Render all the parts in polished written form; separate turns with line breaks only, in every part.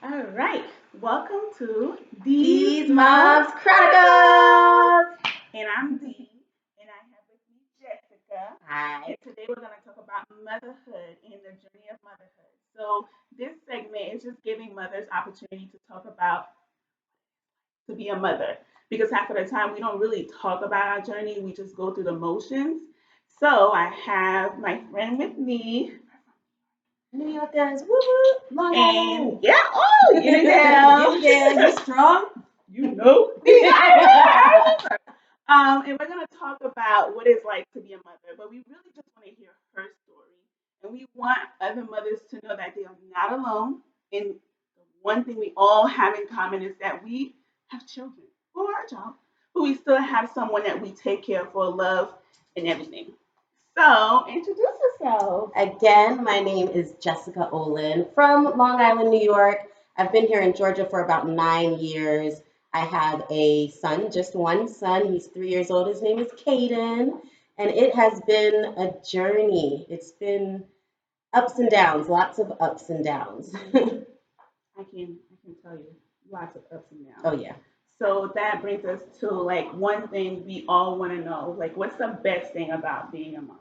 All right, welcome to These
These
Moms
Moms
Chronicles.
Chronicles.
And I'm Dee, and I have with me Jessica. And
Hi.
today we're going to talk about motherhood and the journey of motherhood. So, this segment is just giving mothers opportunity to talk about to be a mother because half of the time we don't really talk about our journey, we just go through the motions. So, I have my friend with me,
New Yorkers, woo woo, Long
and
Island.
yeah, oh, you know.
Yeah, you strong?
You know. And we're going to talk about what it's like to be a mother, but we really just want to hear her story. And we want other mothers to know that they are not alone. And the one thing we all have in common is that we have children or our job, but we still have someone that we take care of for love and everything. So introduce yourself.
Again, my name is Jessica Olin from Long Island, New York. I've been here in Georgia for about 9 years. I have a son, just one son. He's 3 years old. His name is Caden. And it has been a journey. It's been ups and downs, lots of ups and downs.
I can tell you lots of ups and downs.
Oh, yeah.
So that brings us to like one thing we all want to know. Like, what's the best thing about being a mom?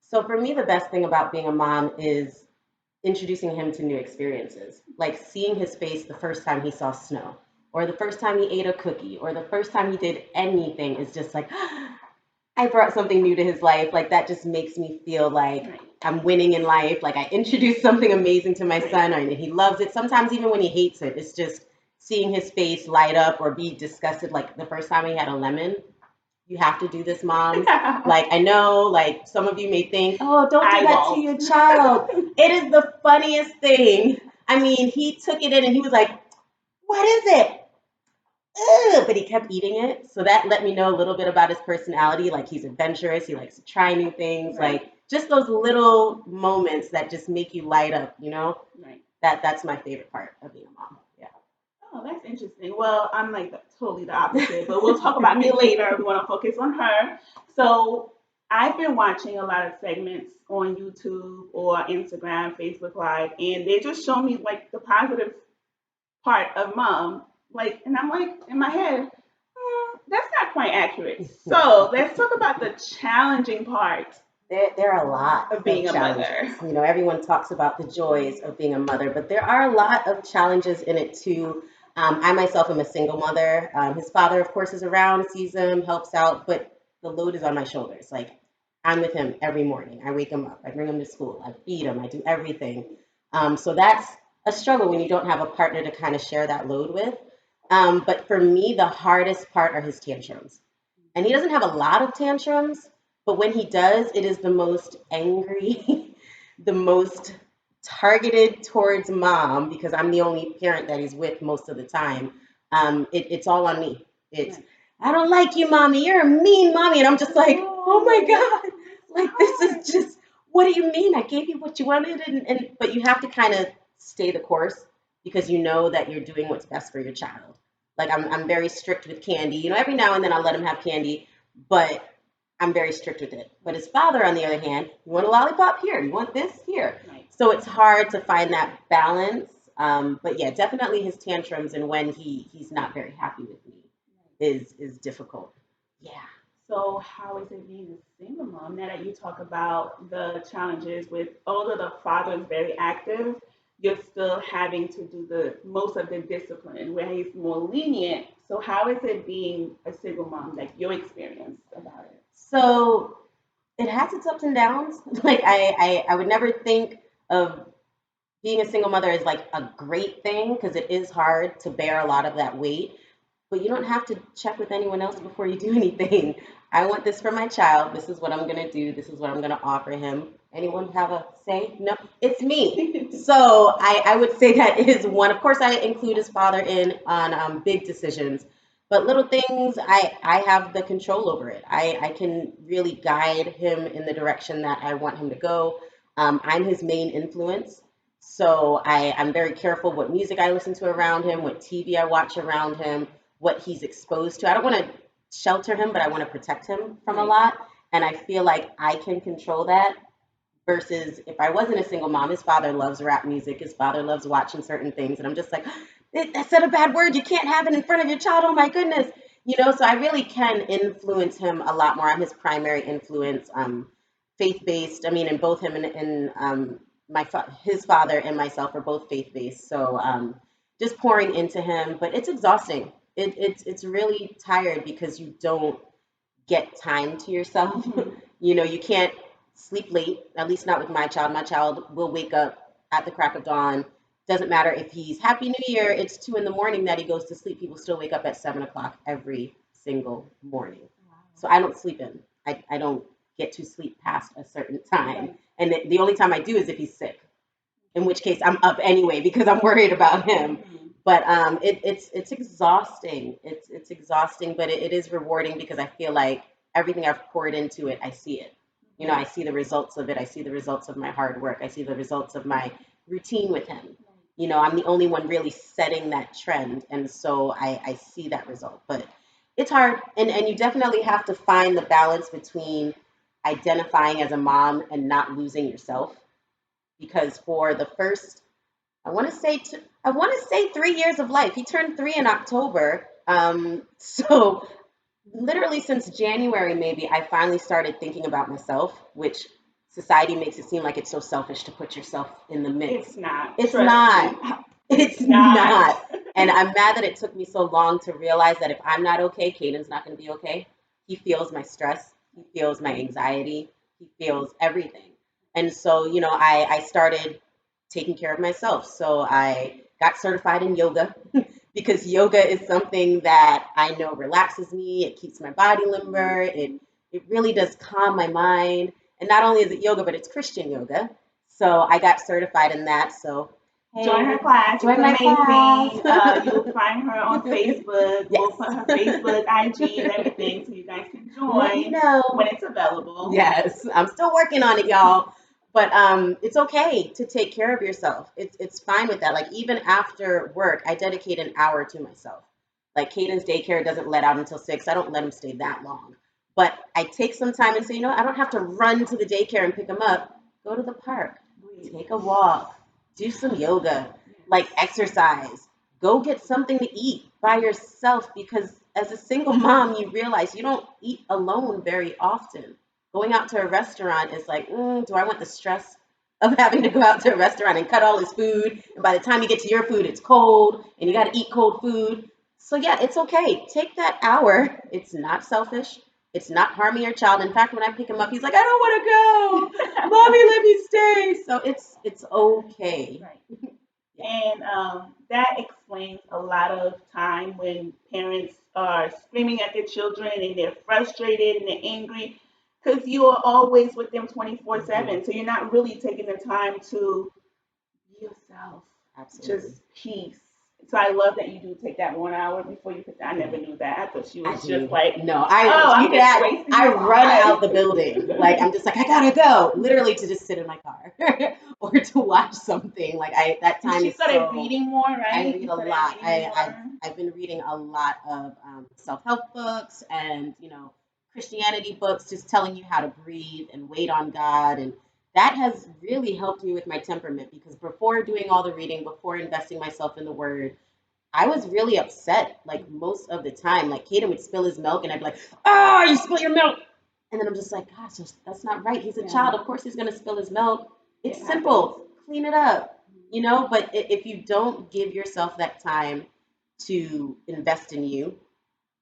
So for me, the best thing about being a mom is introducing him to new experiences, like seeing his face the first time he saw snow, or the first time he ate a cookie, or the first time he did anything is just like, I brought something new to his life. Like that just makes me feel like
Right.
I'm winning in life. Like I introduced something amazing to my
Right.
son and he loves it. Sometimes even when he hates it, it's just seeing his face light up or be disgusted. Like the first time he had a lemon, you have to do this, moms. Like, I know, like, some of you may think, oh, don't do
I
that to
won't.
your child. It is the funniest thing. I mean, he took it in and he was like, what is it? Ugh, but he kept eating it. So that let me know a little bit about his personality. Like, he's adventurous. He likes to try new things.
Right.
Like, just those little moments that just make you light up, you know?
Right.
That's my favorite part of being a mom. Yeah.
Oh, that's interesting. Well, I'm like totally the opposite, but we'll talk about me later. We want to focus on her. So I've been watching a lot of segments on YouTube or Instagram, Facebook Live, and they just show me like the positive part of mom. Like, and I'm like in my head, that's not quite accurate. So let's talk about the challenging part
There are a lot
of
of
being a mother.
challenges. You know, everyone talks about the joys of being a mother, but there are a lot of challenges in it too. I myself am a single mother. His father, of course, is around, sees him, helps out, but the load is on my shoulders. Like, I'm with him every morning. I wake him up, I bring him to school, I feed him, I do everything. So that's a struggle when you don't have a partner to kind of share that load with. But for me, the hardest part are his tantrums. And he doesn't have a lot of tantrums, but when he does, it is the most angry, the most targeted towards mom because I'm the only parent that he's with most of the time. It's all on me. It's,
Right.
I don't like you, mommy. You're a mean mommy. And I'm just like, oh my God. Like, this is just, what do you mean? I gave you what you wanted. But you have to kind of stay the course because you know that you're doing what's best for your child. Like I'm very strict with candy. You know, every now and then I'll let him have candy, but I'm very strict with it. But his father, on the other hand, you want a lollipop here, you want this here.
Right.
So it's hard to find that balance. But yeah, definitely his tantrums and when he's not very happy with me is difficult. Yeah.
So, how is it being a single mom? Now that you talk about the challenges with, although the father is very active, you're still having to do the most of the discipline where he's more lenient. So, how is it being a single mom? Like your experience about it?
So it has its ups and downs. Like I would never think of being a single mother is like a great thing because it is hard to bear a lot of that weight, but you don't have to check with anyone else before you do anything. I want this for my child. This is what I'm going to do. This is what I'm going to offer him. Anyone have a say? No, it's me. So I would say that is one. Of course, I include his father in on big decisions, but little things, I have the control over it. I can really guide him in the direction that I want him to go. I'm his main influence. So I'm very careful what music I listen to around him, what TV I watch around him, what he's exposed to. I don't want to shelter him, but I want to protect him from a
Right.
lot. And I feel like I can control that Versus if I wasn't a single mom, his father loves rap music. His father loves watching certain things. And I'm just like, I said a bad word. You can't have it in front of your child. Oh my goodness. So I really can influence him a lot more. I'm his primary influence, faith-based. I mean, and both him and his father and myself are both faith-based. So just pouring into him, but it's exhausting. It's really tired because you don't get time to yourself.
Mhm.
You can't sleep late, at least not with my child. My child will wake up at the crack of dawn. Doesn't matter if he's Happy New Year, it's 2 in the morning that he goes to sleep. He will still wake up at 7 o'clock every single morning. So I don't sleep in. I don't get to sleep past a certain time.
Right.
And the only time I do is if he's sick, in which case I'm up anyway because I'm worried about him.
Mhm.
But it's exhausting. It's exhausting, but it is rewarding because I feel like everything I've poured into it, I see it. I see the results of it. I see the results of my hard work. I see the results of my routine with him. I'm the only one really setting that trend, and so I see that result. But it's hard, and you definitely have to find the balance between identifying as a mom and not losing yourself because for the first I want to say 3 years of life. He turned 3 in October. So literally since January, maybe I finally started thinking about myself, which society makes it seem like it's so selfish to put yourself in the mix.
It's not.
It's
Trust
not.
me.
It's
Not.
not. And I'm mad that it took me so long to realize that if I'm not okay, Caden's not going to be okay. He feels my stress. He feels my anxiety. He feels everything. And so, I started taking care of myself. So I got certified in yoga because yoga is something that I know relaxes me. It keeps my body limber. It really does calm my mind. And not only is it yoga, but it's Christian yoga. So I got certified in that. So
Join her
hey,
class. It's
join my
amazing.
class.
You'll find her on Facebook.
Yes.
We'll put her Facebook, IG, and everything so you guys can
Let me
join
know.
when it's available.
Yes, I'm still working on it, y'all. But it's okay to take care of yourself. It's fine with that. Like even after work, I dedicate an hour to myself. Like Caden's daycare doesn't let out until 6. I don't let him stay that long. But I take some time and say, I don't have to run to the daycare and pick him up. Go to the park,
Breathe.
take a walk, do some yoga, like exercise. Go get something to eat by yourself because as a single mom, you realize you don't eat alone very often. Going out to a restaurant is like, do I want the stress of having to go out to a restaurant and cut all his food? And by the time you get to your food, it's cold and you got to eat cold food. So, yeah, it's okay. Take that hour. It's not selfish. It's not harming your child. In fact, when I pick him up, he's like, I don't want to go. Mommy, let me stay. So it's okay.
Right.
Yeah.
And that explains a lot of time when parents are screaming at their children and they're frustrated and they're angry because you are always with them 24/7. So you're not really taking the time to be yourself,
Absolutely.
just peace. So I love that you do take that 1 hour before you put that. I never knew that. I thought she
I
was just
do.
like,
No,
oh,
you
I'm
could
just
ask.
wasting
I
my
run out the
time.
building. Like I'm just like I gotta go, literally to just sit in my car or to watch something. Like that
And
time
she
is
started
so.
reading more,
I
right?
read
You
a
started
lot.
reading more.
I've been reading a lot of self-help books and Christianity books, just telling you how to breathe and wait on God, and that has really helped me with my temperament because before doing all the reading, before investing myself in the Word, I was really upset like most of the time. Like Kaden would spill his milk, and I'd be like, "Oh, you spill your milk!" And then I'm just like, "Gosh, that's not right. He's a
Yeah,
child. Of course he's gonna spill his milk.
it
It's
happens.
simple. Clean it up, But if you don't give yourself that time to invest in you,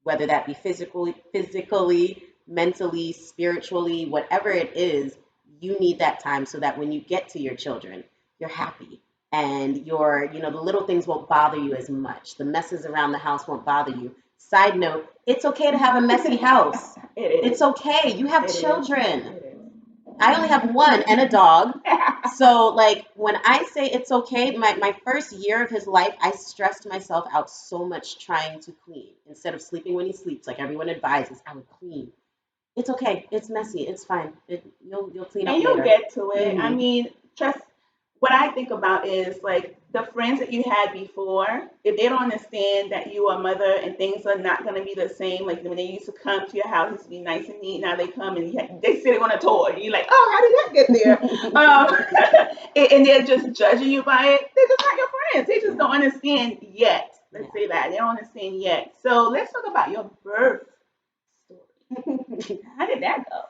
whether that be physically, mentally, spiritually, whatever it is, you need that time so that when you get to your children, you're happy and the little things won't bother you as much. The messes around the house won't bother you. Side note, it's okay to have a messy house.
It is.
It's okay. You have
It is.
children.
It
I only have one and a dog. So, like, when I say it's okay, my first year of his life, I stressed myself out so much trying to clean. Instead of sleeping when he sleeps, like everyone advises, I would clean. It's okay. It's messy. It's fine. You'll clean up
And you'll
later.
get to it. I
Hmm.
mean, trust. what I think about is like the friends that you had before, if they don't understand that you are a mother and things are not going to be the same, like when they used to come to your house, it used to be nice and neat. Now they come and they sitting on a toy, and you're like, oh, how did that get there? And they're just judging you by it. They're just not your friends. They just
Yeah.
don't understand yet. Let's
Yeah.
say that they don't understand yet. So let's talk about your birth story. How did that go?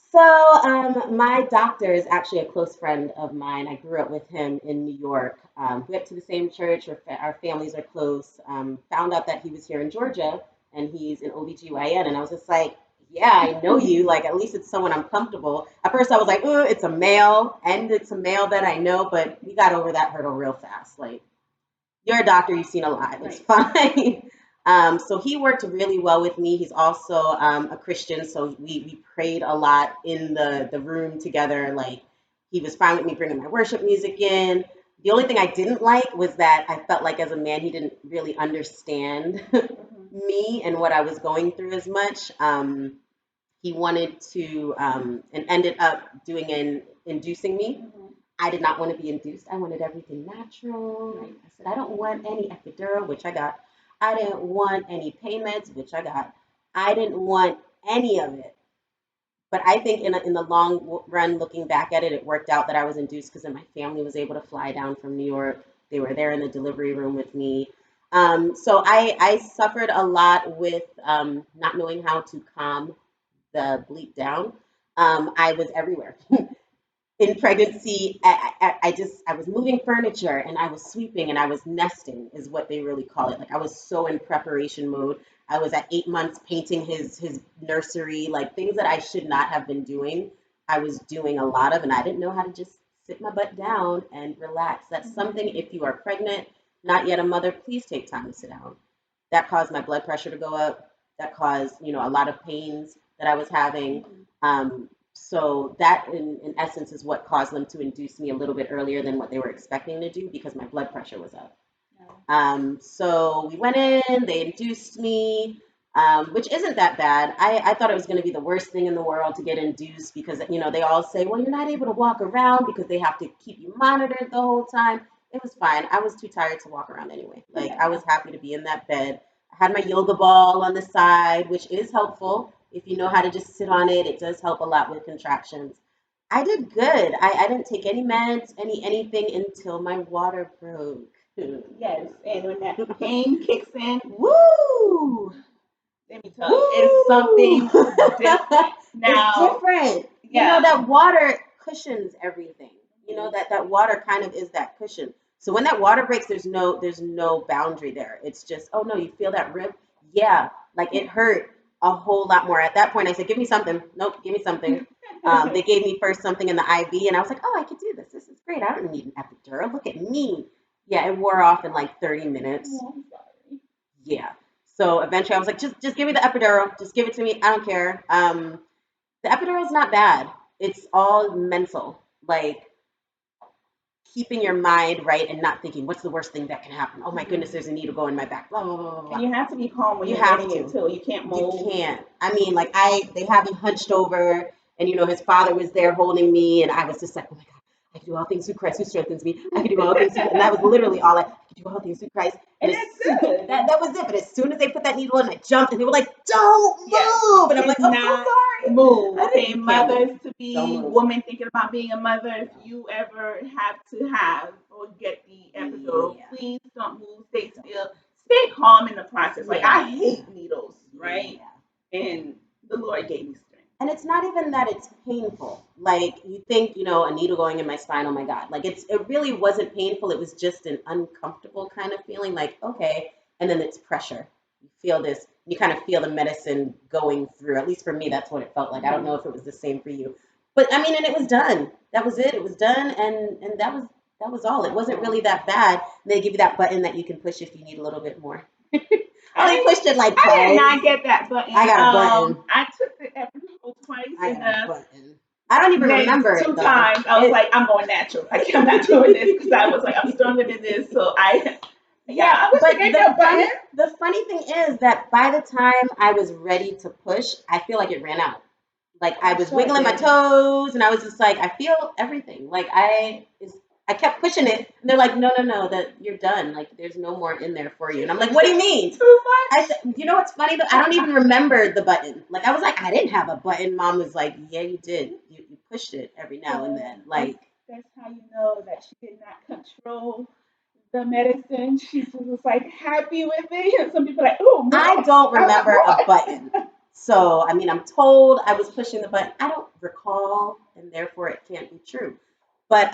So, my doctor is actually a close friend of mine. I grew up with him in New York. We went to the same church. Our families are close. Found out that he was here in Georgia and he's an OBGYN. And I was just like, yeah, I know you. Like, at least it's someone I'm comfortable. At first, I was like, oh, it's a male and it's a male that I know. But we got over that hurdle real fast. Like, you're a doctor, you've seen a lot. It's
Right.
fine. So he worked really well with me. He's also a Christian, so we prayed a lot in the room together. Like he was fine with me bringing my worship music in. The only thing I didn't like was that I felt like as a man he didn't really understand
Mhm.
me and what I was going through as much. He wanted to and ended up doing an inducing me.
Mhm.
I did not want to be induced. I wanted everything natural.
Right.
I said, I don't want any epidural, which I got. I didn't want any pain meds, which I got. I didn't want any of it. But I think in the long run, looking back at it, it worked out that I was induced because then my family was able to fly down from New York. They were there in the delivery room with me. So I suffered a lot with not knowing how to calm the bleep down. I was everywhere. In pregnancy, I was moving furniture and I was sweeping and I was nesting is what they really call it. Like I was so in preparation mode. I was at 8 months painting his nursery, like things that I should not have been doing. I was doing a lot of, and I didn't know how to just sit my butt down and relax. That's something if you are pregnant, not yet a mother, please take time to sit down. That caused my blood pressure to go up. That caused, a lot of pains that I was having.
Mhm.
So that, in essence, is what caused them to induce me a little bit earlier than what they were expecting to do because my blood pressure was up. So we went in, they induced me, which isn't that bad. I thought it was going to be the worst thing in the world to get induced because, they all say, well, you're not able to walk around because they have to keep you monitored the whole time. It was fine. I was too tired to walk around anyway. Like, I was happy to be in that bed. I had my yoga ball on the side, which is helpful. If you know how to just sit on it, it does help a lot with contractions. I did good. I didn't take any meds, anything until my water broke.
Yes, and when that pain kicks in, woo! Let me tell you, it's
Woo!
something different.
It's
Now,
different.
yeah,
That water cushions everything.
mhm,
That water kind of is that cushion. So when that water breaks, there's no boundary there. It's just, oh no, you feel that rip? Yeah, like it hurt a whole lot more. At that point, I said, give me something. Nope, give me something. They gave me first something in the IV, and I was like, oh, I could do this. This is great. I don't need an epidural. Look at me. Yeah, it wore off in like 30 minutes.
oh, I'm sorry.
Yeah. So eventually I was like, just give me the epidural. Just give it to me. I don't care. The epidural is not bad. It's all mental. Like keeping your mind right and not thinking, what's the worst thing that can happen? Oh my goodness,
Mhm.
there's a needle going in my back. Blah, blah, blah, blah,
And
blah.
you have to be calm when
You
you're
have
getting it
to.
too. You can't
You
move.
can't. I mean, like they have me hunched over and his father was there holding me and I was just like, oh my God, I can do all things through Christ who strengthens me. I can do all things through, and that was literally all I can do all things through Christ. And
And
as
that's
soon,
good.
that was it. But as soon as they put that needle in, I jumped and they were like, don't
Yes,
move. And I'm like, I'm so
cannot
sorry.
move.
I didn't,
Okay,
you can't move.
mothers to
Don't
be,
move.
women thinking about being a mother, if
No.
you ever have to have or get the epidural,
Yeah.
please don't move, stay
Don't
still,
move.
stay calm in the process. Like,
Yeah.
I hate needles, right?
Yeah.
And the Lord gave me strength.
And it's not even that it's painful. Like you think, a needle going in my spine, oh my God. Like it really wasn't painful. It was just an uncomfortable kind of feeling like, okay. And then it's pressure. You feel this, you kind of feel the medicine going through. At least for me, that's what it felt like. I don't know
Mhm.
if it was the same for you. But I mean, and it was done. That was it. It was done and that was all. It wasn't really that bad. And they give you that button that you can push if you need a little bit more. I only
I
pushed it like
I did
twice.
not get that button.
I got a button.
I took the epidural twice,
I
and
got a button. I don't even
next
remember it
two
though.
times I was like, I'm going natural. I'm not doing this because I was like, I'm stronger than this. So yeah,
Yeah,
I wish they
but
gave me a button.
the funny thing is that by the time I was ready to push, I feel like it ran out. Like I
I'm
was
sure it
wiggling my
did.
toes, and I was just like, I feel everything. Like I kept pushing it, and they're like, no, no, no, that you're done. Like, there's no more in there for you. And I'm like, what do you mean?
Too
I
much.
said, you know what's funny though? I don't even remember the button. Like, I was like, I didn't have a button. Mom was like, yeah, you did. You pushed it every now and then.
That's
Like,
that's how you know that she did not control the medicine. She just was like happy with it. And some people are like, oh,
I
more.
don't
I want
remember a
more.
button. So, I mean, I'm told I was pushing the button. I don't recall, and therefore it can't be true. But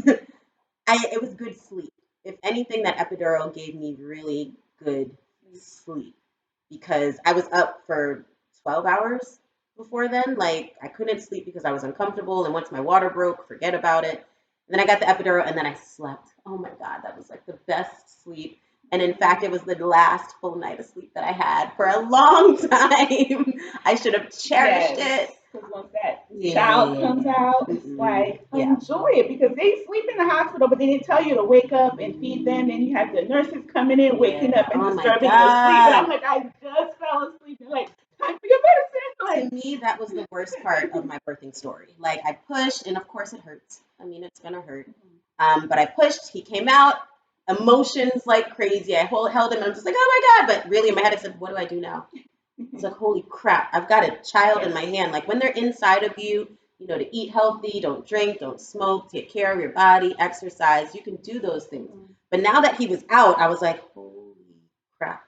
it was good sleep. If anything, that epidural gave me really good sleep because I was up for 12 hours before then. Like I couldn't sleep because I was uncomfortable, and once my water broke, forget about it. And then I got the epidural, and then I slept. Oh my God, that was like the best sleep. And in fact, it was the last full night of sleep that I had for a long time. I should have cherished
Yes,
it.
because once that child comes
Yeah.
out, it's
Mm-mm.
like
Yeah.
enjoy it because they sleep in the hospital, but they didn't tell you to wake up and feed them. And you have the nurses coming in, waking
Yeah.
up and
Oh my
disturbing your sleep. And I'm
God.
like, I just fell asleep. And like, time for your medicine.
To
Like,
me, that was the worst part of my birthing story. Like I pushed, and of course it hurts. I mean, it's gonna hurt. But I pushed. He came out, emotions like crazy. Held him. And I'm just like, oh my God. But really, in my head, I said, what do I do now? I was like, holy crap! I've got a child in
yes.
my hand. Like when they're inside of you, to eat healthy, don't drink, don't smoke, take care of your body, exercise. You can do those things. But now that he was out, I was like, holy crap!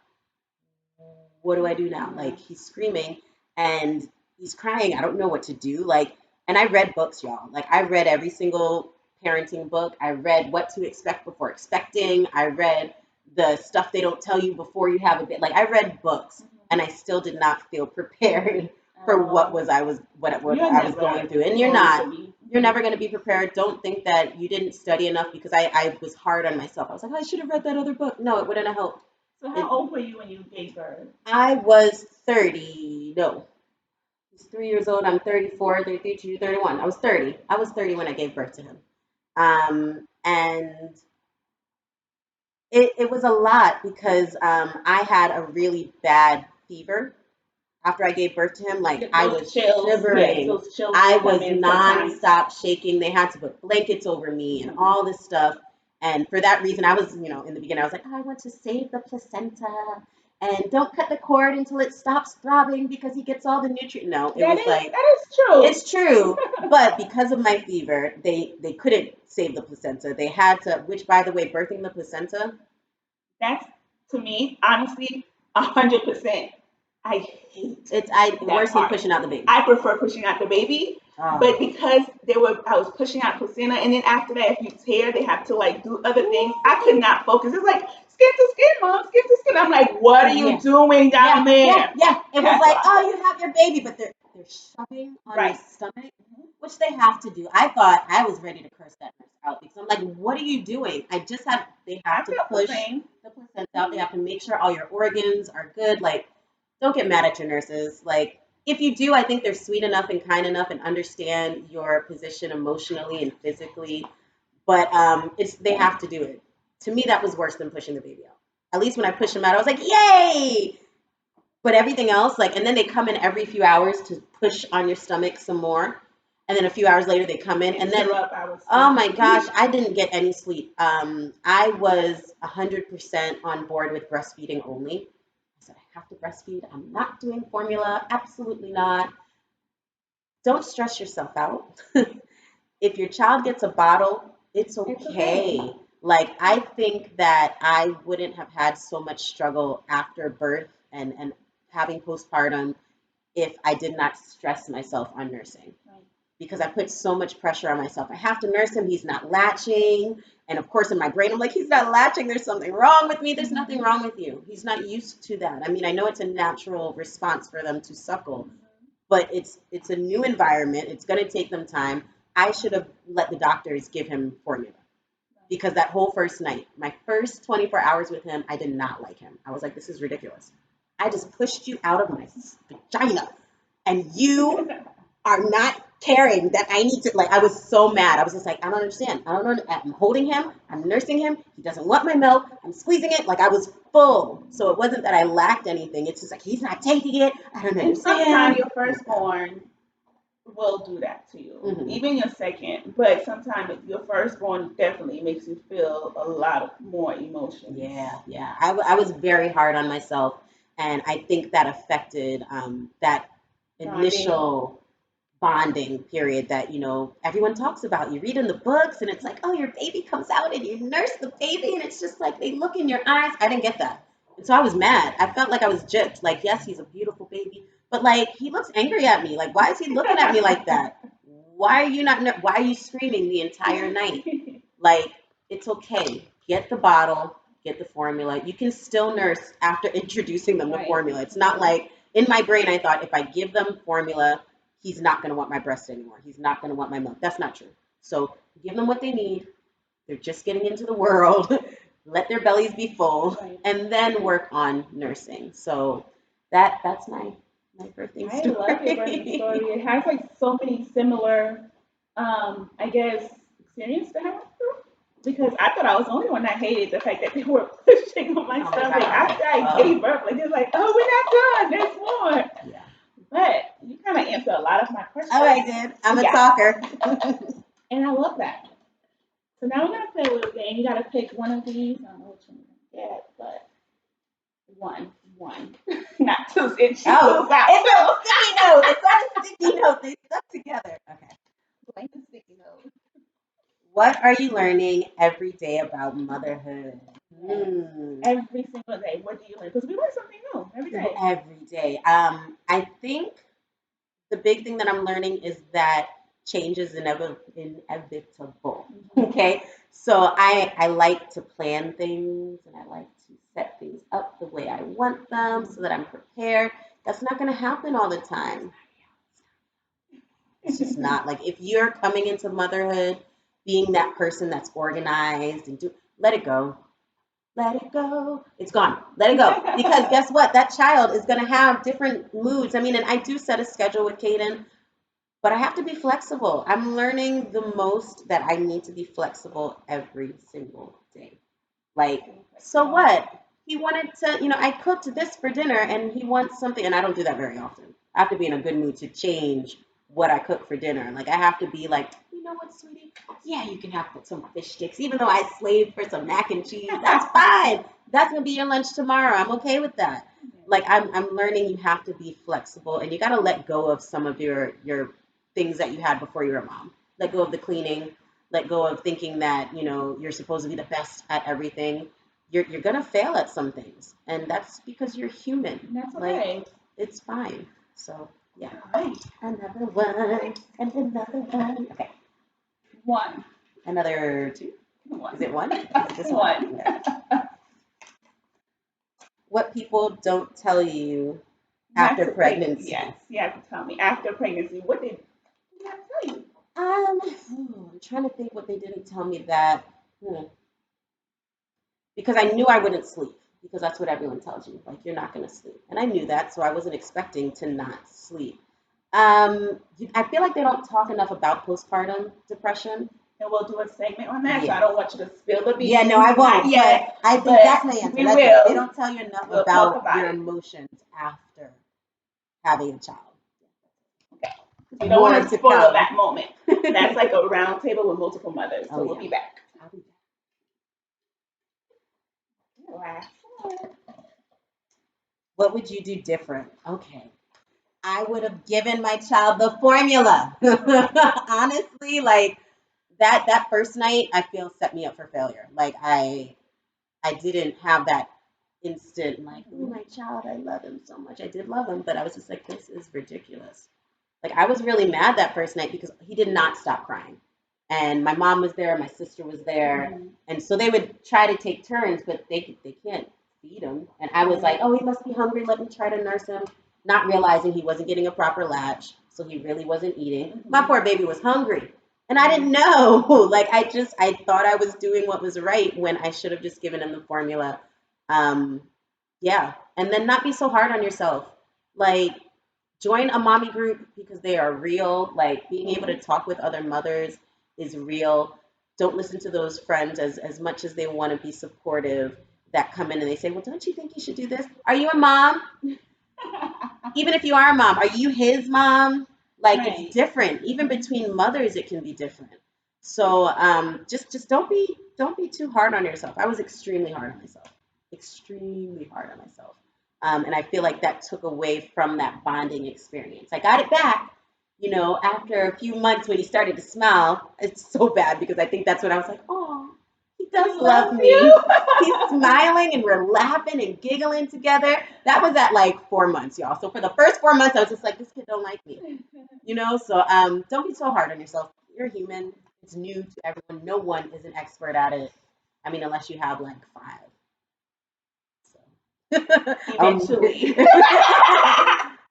What do I do now? Like he's screaming and he's crying. I don't know what to do. Like, and I read books, y'all. Like I read every single parenting book. I read what to expect before expecting. I read the stuff they don't tell you before you have a bit. Like I read books and I still did not feel prepared for what
You're
I was
never
going through. And you're
going
not.
to be.
You're never going to be prepared. Don't think that you didn't study enough because I was hard on myself. I was like, I should have read that other book. No, it wouldn't have helped.
So
It,
how old were you when you gave birth?
I was 30. No, I was 3 years old. I'm 34, 32, 31. I was 30. I was 30 when I gave birth to him. And it was a lot because I had a really bad fever after I gave birth to him. Like
Get
I
those
was
chills. Yes,
shivering.
those chills
I
will
was
come in sometimes.
nonstop shaking. They had to put blankets over me and all this stuff. And for that reason, I was, in the beginning, I was like, I want to save the placenta and don't cut the cord until it stops throbbing because he gets all the nutrients. No, it was like,
That is true.
it's true. But because of my fever, they couldn't save the placenta. They had to, which by the way, birthing the placenta,
That's to me, honestly, 100%. I hate
it's
that
worse than
part.
pushing out the baby.
I prefer pushing out the baby, but
Oh.
because I was pushing out placenta, and then after that, if you tear, they have to like do other things. I could not focus. It's like skin to skin, mom, skin to skin. I'm like, what are you
Yeah.
doing down
Yeah, yeah,
there?
yeah. It was
That's
like,
why.
oh, you have your baby, but they're shoving on your
Right.
stomach, which they have to do. I thought I was ready to curse that nurse out because I'm like, what are you doing? They have
I
to
felt the
push
same.
the placenta out. They have to make sure all your organs are good. Like, don't get mad at your nurses. Like, if you do, I think they're sweet enough and kind enough and understand your position emotionally and physically. But it's they have to do it. To me, that was worse than pushing the baby out. At least when I pushed him out, I was like, yay! But everything else, like, and then they come in every few hours to push on your stomach some more. And then a few hours later, they come in. And then,
Interrupt our
oh
sleep.
my gosh, I didn't get any sleep. I was 100% on board with breastfeeding only. I said, I have to breastfeed. I'm not doing formula. Absolutely not. Don't stress yourself out. If your child gets a bottle, it's
It's okay.
okay. Like I think that I wouldn't have had so much struggle after birth and having postpartum if I did not stress myself on nursing
Right.
because I put so much pressure on myself. I have to nurse him. He's not latching. And of course, in my brain, I'm like, he's not latching. There's something wrong with me. There's nothing wrong with you. He's not used to that. I mean, I know it's a natural response for them to suckle, but it's a new environment. It's going to take them time. I should have let the doctors give him formula because that whole first night, my first 24 hours with him, I did not like him. I was like, this is ridiculous. I just pushed you out of my vagina and you are not caring that I need to, like, I was so mad. I was just like, I don't understand. I don't know. I'm holding him. I'm nursing him. He doesn't want my milk. I'm squeezing it. Like, I was full. So it wasn't that I lacked anything. It's just like, he's not taking it. I don't
And sometimes
understand.
your firstborn will do that to you.
Hmm.
Even your second, but sometimes your firstborn definitely makes you feel a lot of more emotions.
Yeah, yeah. I was very hard on myself, and I think that affected that
Bonding.
initial bonding period that everyone talks about. You read in the books, and it's like, oh, your baby comes out, and you nurse the baby, and it's just like they look in your eyes. I didn't get that, and so I was mad. I felt like I was gypped. Like, yes, he's a beautiful baby, but like he looks angry at me. Like, why is he looking at me like that? Why are you not? Why are you screaming the entire night? Like, it's okay. Get the bottle, get the formula. You can still nurse after introducing them to
Right.
formula. It's not like in my brain, I thought if I give them formula, he's not going to want my breast anymore. He's not going to want my milk. That's not true. So give them what they need. They're just getting into the world. Let their bellies be full,
Right.
and then work on nursing. So that's my birthing
I love your birthday story.
story.
It has like so many similar, I guess, experiences that I went through. Because I thought I was the only one that hated the fact that they were pushing on my
Oh my
stomach
god.
after I gave birth. Like they're like, oh, we're not done. There's more.
Yeah.
But you kind of answered a lot of my questions.
Oh, I did. I'm a
Yeah,
talker.
and I love that. So now we're gonna play a little game. You gotta pick one of these. I don't know which one you're gonna get, but one, not two. It choose
Oh,
out
it's
two.
a sticky note. It's not a sticky note. They stuck together. Okay.
Blank the sticky note.
What are you learning every day about motherhood?
Yes.
Hmm.
Every single day. What do you learn? Because we learn something new every day.
Every day. I think the big thing that I'm learning is that change is inevitable.
Mhm.
Okay. So I like to plan things and I like to set things up the way I want them so that I'm prepared. That's not going to happen all the time. It's just not like if you're coming into motherhood being that person that's organized and let it go. Let it go. It's gone. Let it go. Because guess what? That child is going to have different moods. I mean, and I do set a schedule with Caden, but I have to be flexible. I'm learning the most that I need to be flexible every single day. Like, so what? He wanted to, I cooked this for dinner and he wants something, and I don't do that very often. I have to be in a good mood to change what I cook for dinner. Like, I have to be like, you know what, sweetie? Yeah, you can have some fish sticks. Even though I slaved for some mac and cheese, that's fine. That's gonna be your lunch tomorrow. I'm okay with that. Like, I'm learning you have to be flexible and you gotta let go of some of your things that you had before you were a mom. Let go of the cleaning, let go of thinking that you're supposed to be the best at everything. You're gonna fail at some things, and that's because you're human.
That's
Like,
okay.
it's fine. So yeah,
All right.
another one and another one. Okay,
One.
another two. Is
One.
it one? Is it just one?
One.
Okay. What people don't tell you
You have
after
to say
pregnancy.
yes. You have to tell me after pregnancy. What did you have to tell you?
I'm trying to think what they didn't tell me that. Hmm. Because I knew I wouldn't sleep because that's what everyone tells you, like you're not going to sleep, and I knew that, so I wasn't expecting to not sleep. I feel like they don't talk enough about postpartum depression.
And we'll do a segment on that. So I
Yeah,
don't want you to spill the beans.
yeah, no, I
Not
won't. But
yet,
I think
but
that's my answer.
we
That's it. They
will.
don't tell you enough
We'll talk
about
about
your
it.
emotions after having a child.
Okay. We don't
More
want to
to
spoil
come.
that moment. That's like a round table with multiple mothers. So
Oh
we'll
yeah,
be back.
I'll be
Last.
What would you do different? Okay. I would have given my child the formula. Honestly, like that first night I feel set me up for failure. Like I didn't have that instant like, oh my child, I love him so much. I did love him, but I was just like, this is ridiculous. Like I was really mad that first night because he did not stop crying. And my mom was there, my sister was there,
Mhm.
and so they would try to take turns, but they can't feed him. And I was like, oh, he must be hungry. Let me try to nurse him, not realizing he wasn't getting a proper latch, so he really wasn't eating. My poor baby was hungry, and I didn't know. Like I thought I was doing what was right when I should have just given him the formula. Um, yeah, and then not be so hard on yourself. Like join a mommy group because they are real. Like being able to talk with other mothers is real. Don't listen to those friends as much as they want to be supportive that come in and they say, well, don't you think you should do this? Are you a mom? Even if you are a mom, are you his mom? Like it's
Right.
different. Even between mothers, it can be different. So just don't be too hard on yourself. I was extremely hard on myself, extremely hard on myself, and I feel like that took away from that bonding experience. I got it back, after a few months when he started to smile. It's so bad because I think that's when I was like, oh, he
He
does love
loves you.
me. He's smiling and we're laughing and giggling together. That was at like 4 months, y'all. So for the first 4 months, I was just like, this kid don't like me. So don't be so hard on yourself. You're human. It's new to everyone. No one is an expert at it. I mean, unless you have like five. So
Eventually.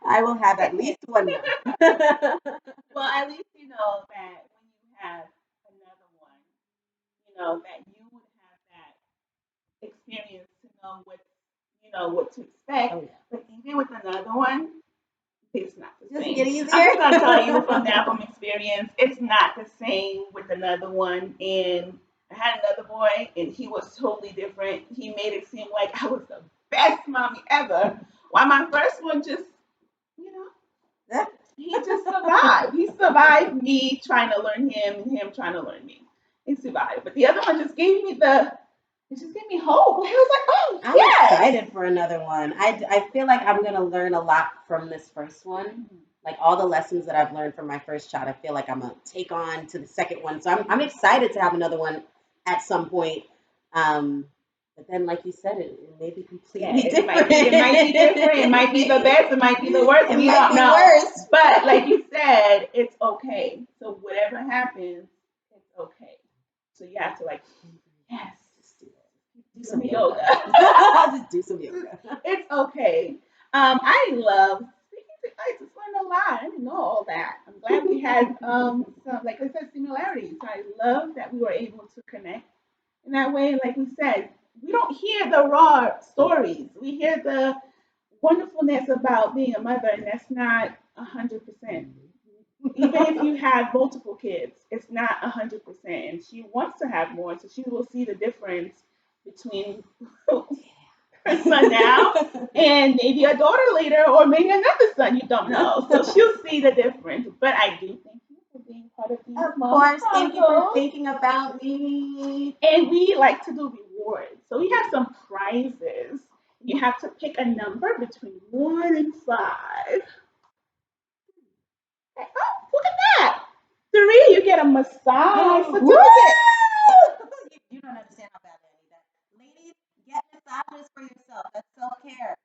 I will have at least one now.
Well, at least you know that when you have another one, that you would have that experience to know what to expect.
Oh yeah.
But even with another one, it's not the
Just
same.
get easier.
I'm just gonna tell you from now from experience, it's not the same with another one. And I had another boy, and he was totally different. He made it seem like I was the best mommy ever, while my first one just, you know, he just survived. He survived me trying to learn him and him trying to learn me. He survived, but the other one just gave me it just gave me hope. I was like, oh
I'm
yes.
excited for another one. I feel like I'm gonna learn a lot from this first one. Like all the lessons that I've learned from my first child, I feel like I'm gonna take on to the second one. So I'm excited to have another one at some point. Um, but then, like you said, it may be
Yeah,
completely
it
different.
might be. It might be different. It might be the best. It might be the worst.
It
We
might
don't
be
know.
worse.
But like you said, it's okay. So whatever happens, it's okay. So you have to like, yes,
Just do
do
some
yoga.
yoga. Just do some yoga.
It's okay. I love speaking to I just learned a lot. I didn't know all that. I'm glad we had some, like I said, similarities. I love that we were able to connect in that way. Like we said, we don't hear the raw stories. We hear the wonderfulness about being a mother, and that's not 100%. Even if you have multiple kids, it's not 100%. And she wants to have more, so she will see the difference between her son now and maybe a daughter later, or maybe another son. You don't know, so she'll see the difference. But I do thank you for being part of these
Of
Mom
course, thank you for
Chronicles.
thinking about me.
And we like to do rewards. So we have some prizes. You have to pick a number between 1 and 5. Oh, look at that. 3, you get a massage
Woo!
certificate.
You don't understand how bad I need that. Ladies, get massages for yourself. That's self care.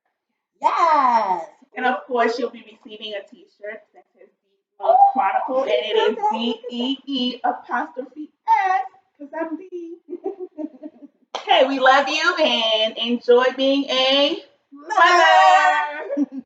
Yes.
And of course, you'll be receiving a t-shirt that says The Love Chronicle, and it is DEE apostrophe S, because I'm D. Okay, we love you and enjoy being a
Mother.
mother.